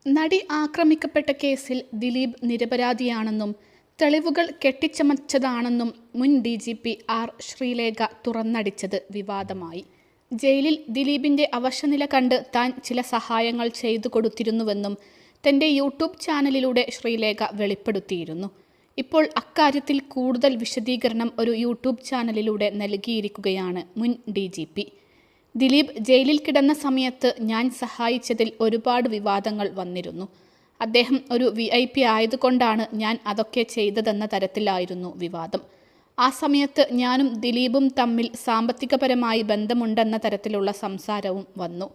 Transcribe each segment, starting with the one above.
നടി ആക്രമിക്കപ്പെട്ട കേസിൽ ദിലീപ് നിരപരാധിയാണെന്നും തെളിവുകൾ കെട്ടിച്ചമച്ചതാണെന്നും മുൻ DGP ആർ ശ്രീലേഖ തുറന്നടിച്ചത് വിവാദമായി. ജയിലിൽ ദിലീപിന്റെ അവശനില കണ്ട് താൻ ചില സഹായങ്ങൾ ചെയ്തു കൊടുത്തിരുന്നുവെന്നും തന്റെ യൂട്യൂബ് ചാനലിലൂടെ ശ്രീലേഖ വെളിപ്പെടുത്തിയിരുന്നു. ഇപ്പോൾ അക്കാര്യത്തിൽ കൂടുതൽ വിശദീകരണം ഒരു യൂട്യൂബ് ചാനലിലൂടെ നൽകിയിരിക്കുകയാണ് മുൻ DGP. ദിലീപ് ജയിലിൽ കിടന്ന സമയത്ത് ഞാൻ സഹായിച്ചതിൽ ഒരുപാട് വിവാദങ്ങൾ വന്നിരുന്നു. അദ്ദേഹം ഒരു VIP ആയതുകൊണ്ടാണ് ഞാൻ അതൊക്കെ ചെയ്തതെന്ന തരത്തിലായിരുന്നു വിവാദം. ആ സമയത്ത് ഞാനും ദിലീപും തമ്മിൽ സാമ്പത്തികപരമായി ബന്ധമുണ്ടെന്ന തരത്തിലുള്ള സംസാരവും വന്നു.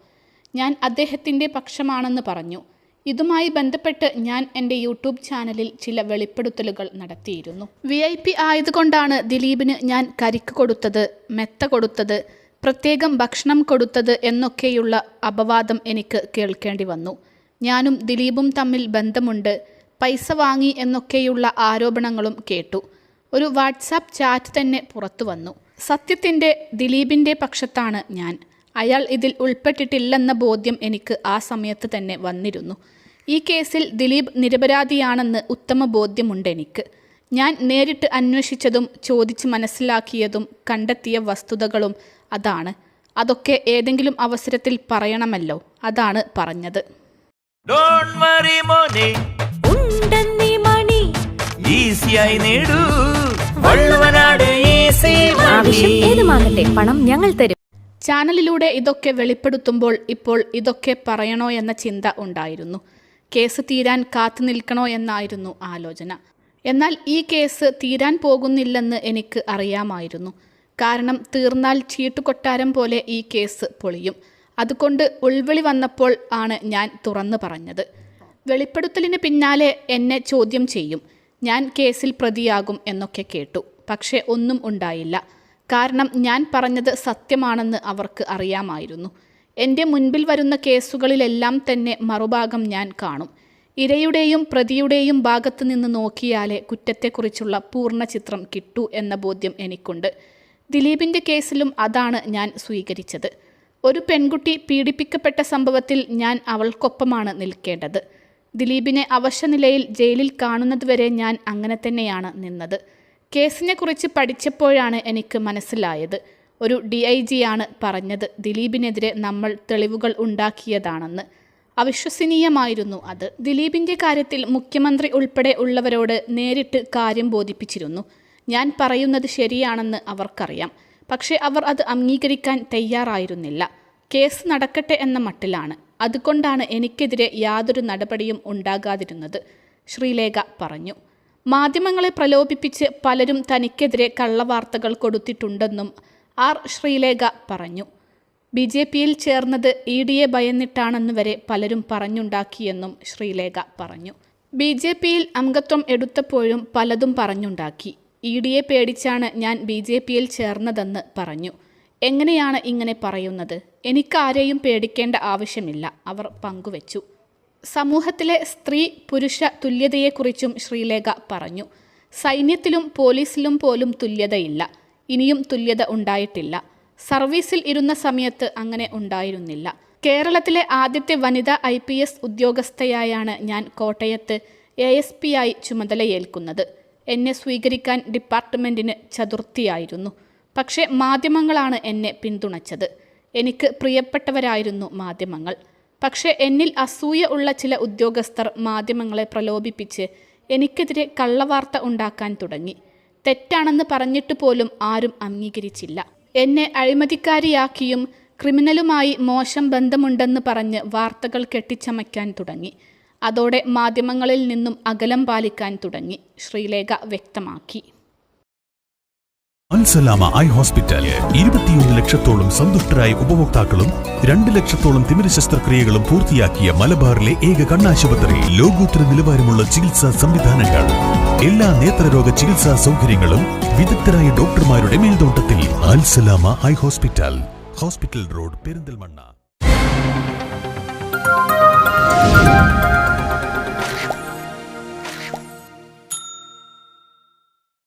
ഞാൻ അദ്ദേഹത്തിൻ്റെ പക്ഷമാണെന്ന് പറഞ്ഞു. ഇതുമായി ബന്ധപ്പെട്ട് ഞാൻ എൻ്റെ യൂട്യൂബ് ചാനലിൽ ചില വെളിപ്പെടുത്തലുകൾ നടത്തിയിരുന്നു. VIP ആയതുകൊണ്ടാണ് ദിലീപിന് ഞാൻ കരിക്ക് കൊടുത്തത്, മെത്ത കൊടുത്തത്, പ്രത്യേകം ഭക്ഷണം കൊടുത്തത് എന്നൊക്കെയുള്ള അപവാദം എനിക്ക് കേൾക്കേണ്ടി വന്നു. ഞാനും ദിലീപും തമ്മിൽ ബന്ധമുണ്ട്, പൈസ വാങ്ങി എന്നൊക്കെയുള്ള ആരോപണങ്ങളും കേട്ടു. ഒരു വാട്സാപ്പ് ചാറ്റ് തന്നെ പുറത്തു വന്നു. സത്യത്തിൻ്റെ ദിലീപിൻ്റെ പക്ഷത്താണ് ഞാൻ. അയാൾ ഇതിൽ ഉൾപ്പെട്ടിട്ടില്ലെന്ന ബോധ്യം എനിക്ക് ആ സമയത്ത് തന്നെ വന്നിരുന്നു. ഈ കേസിൽ ദിലീപ് നിരപരാധിയാണെന്ന് ഉത്തമ ബോധ്യമുണ്ടെനിക്ക്. ഞാൻ നേരിട്ട് അന്വേഷിച്ചതും ചോദിച്ച് മനസ്സിലാക്കിയതും കണ്ടെത്തിയ വസ്തുതകളും അതാണ്. അതൊക്കെ ഏതെങ്കിലും അവസരത്തിൽ പറയണമല്ലോ, അതാണ് പറഞ്ഞത്. പണം ഞങ്ങൾ തരും. ചാനലിലൂടെ ഇതൊക്കെ വെളിപ്പെടുത്തുമ്പോൾ ഇപ്പോൾ ഇതൊക്കെ പറയണോ എന്ന ചിന്ത ഉണ്ടായിരുന്നു. കേസ് തീരാൻ കാത്തു നിൽക്കണോ എന്നായിരുന്നു ആലോചന. എന്നാൽ ഈ കേസ് തീരാൻ പോകുന്നില്ലെന്ന് എനിക്ക് അറിയാമായിരുന്നു. കാരണം തീർന്നാൽ ചീട്ടുകൊട്ടാരം പോലെ ഈ കേസ് പൊളിയും. അതുകൊണ്ട് ഉൾവിളി വന്നപ്പോൾ ആണ് ഞാൻ തുറന്നു പറഞ്ഞത്. വെളിപ്പെടുത്തലിന് പിന്നാലെ എന്നെ ചോദ്യം ചെയ്യും, ഞാൻ കേസിൽ പ്രതിയാകും എന്നൊക്കെ കേട്ടു. പക്ഷേ ഒന്നും ഉണ്ടായില്ല. കാരണം ഞാൻ പറഞ്ഞത് സത്യമാണെന്ന് അവർക്ക് അറിയാമായിരുന്നു. എൻ്റെ മുൻപിൽ വരുന്ന കേസുകളിലെല്ലാം തന്നെ മറുഭാഗം ഞാൻ കാണും. ഇരയുടെയും പ്രതിയുടെയും ഭാഗത്ത് നിന്ന് നോക്കിയാലേ കുറ്റത്തെക്കുറിച്ചുള്ള പൂർണ്ണ ചിത്രം കിട്ടൂ എന്ന ബോധ്യം എനിക്കുണ്ട്. ദിലീപിൻ്റെ കേസിലും അതാണ് ഞാൻ സ്വീകരിച്ചത്. ഒരു പെൺകുട്ടി പീഡിപ്പിക്കപ്പെട്ട സംഭവത്തിൽ ഞാൻ അവൾക്കൊപ്പമാണ് നിൽക്കേണ്ടത്. ദിലീപിനെ അവശനിലയിൽ ജയിലിൽ കാണുന്നതുവരെ ഞാൻ അങ്ങനെ തന്നെയാണ് നിന്നത്. കേസിനെക്കുറിച്ച് പഠിച്ചപ്പോഴാണ് എനിക്ക് മനസ്സിലായത്. ഒരു DIG ആണ് പറഞ്ഞത് ദിലീപിനെതിരെ നമ്മൾ തെളിവുകൾ ഉണ്ടാക്കിയതാണെന്ന്. അവിശ്വസനീയമായിരുന്നു അത്. ദിലീപിൻ്റെ കാര്യത്തിൽ മുഖ്യമന്ത്രി ഉൾപ്പെടെ ഉള്ളവരോട് നേരിട്ട് കാര്യം ബോധിപ്പിച്ചിരുന്നു. ഞാൻ പറയുന്നത് ശരിയാണെന്ന് അവർക്കറിയാം. പക്ഷേ അവർ അത് അംഗീകരിക്കാൻ തയ്യാറായിരുന്നില്ല. കേസ് നടക്കട്ടെ എന്ന മട്ടിലാണ്. അതുകൊണ്ടാണ് എനിക്കെതിരെ യാതൊരു നടപടിയും ഉണ്ടാകാതിരുന്നത്, ശ്രീലേഖ പറഞ്ഞു. മാധ്യമങ്ങളെ പ്രലോഭിപ്പിച്ച് പലരും തനിക്കെതിരെ കള്ളവാർത്തകൾ കൊടുത്തിട്ടുണ്ടെന്നും ആർ ശ്രീലേഖ പറഞ്ഞു. BJPയിൽ ചേർന്നത് EDയെ ഭയന്നിട്ടാണെന്ന് വരെ പലരും പറഞ്ഞുണ്ടാക്കിയെന്നും ശ്രീലേഖ പറഞ്ഞു. BJPയിൽ അംഗത്വം എടുത്തപ്പോഴും പലതും പറഞ്ഞുണ്ടാക്കി. EDയെ പേടിച്ചാണ് ഞാൻ BJPയിൽ ചേർന്നതെന്ന് പറഞ്ഞു. എങ്ങനെയാണ് ഇങ്ങനെ പറയുന്നത്? എനിക്കാരെയും പേടിക്കേണ്ട ആവശ്യമില്ല, അവർ പങ്കുവച്ചു. സമൂഹത്തിലെ സ്ത്രീ പുരുഷ തുല്യതയെക്കുറിച്ചും ശ്രീലേഖ പറഞ്ഞു. സൈന്യത്തിലും പോലീസിലും പോലും തുല്യതയില്ല. ഇനിയും തുല്യത ഉണ്ടായിട്ടില്ല. സർവീസിൽ ഇരുന്ന സമയത്ത് അങ്ങനെ ഉണ്ടായിരുന്നില്ല. കേരളത്തിലെ ആദ്യത്തെ വനിതാ IPS ഉദ്യോഗസ്ഥയായാണ് ഞാൻ കോട്ടയത്ത് ASP ആയി ചുമതലയേൽക്കുന്നത്. എന്നെ സ്വീകരിക്കാൻ ഡിപ്പാർട്ട്മെൻറ്റിന് ചതുർത്ഥിയായിരുന്നു. പക്ഷേ മാധ്യമങ്ങളാണ് എന്നെ പിന്തുണച്ചത്. എനിക്ക് പ്രിയപ്പെട്ടവരായിരുന്നു മാധ്യമങ്ങൾ. പക്ഷേ എന്നിൽ അസൂയ ഉള്ള ചില ഉദ്യോഗസ്ഥർ മാധ്യമങ്ങളെ പ്രലോഭിപ്പിച്ച് എനിക്കെതിരെ കള്ളവാർത്ത ഉണ്ടാക്കാൻ തുടങ്ങി. തെറ്റാണെന്ന് പറഞ്ഞിട്ട് പോലും ആരും അംഗീകരിച്ചില്ല. എന്നെ അഴിമതിക്കാരിയാക്കിയും ക്രിമിനലുമായി മോശം ബന്ധമുണ്ടെന്ന് പറഞ്ഞ് വാർത്തകൾ കെട്ടിച്ചമയ്ക്കാൻ തുടങ്ങി. അതോടെ മാധ്യമങ്ങളിൽ നിന്നും അകലം പാലിക്കാൻ തുടങ്ങി, ശ്രീലേഖ വ്യക്തമാക്കി. അൽസലാമ ഐ ഹോസ്പിറ്റൽ 21 ലക്ഷത്തോളം സന്തുഷ്ടരായ ഉപഭോക്താക്കളും 2 ലക്ഷത്തോളം തിമിര ശസ്ത്രക്രിയകളും പൂർത്തിയാക്കിയ മലബാറിലെ ഏക കണ്ണാശുപത്രി. ലോകോത്തര നിലവാരമുള്ള ചികിത്സാ സംവിധാനങ്ങൾ, എല്ലാ നേത്രരോഗ ചികിത്സാ സൗകര്യങ്ങളും വിദഗ്ധരായ ഡോക്ടർമാരുടെ മേൽനോട്ടത്തിൽ. Al Salama eye hospital, hospital road, Perinthalmanna.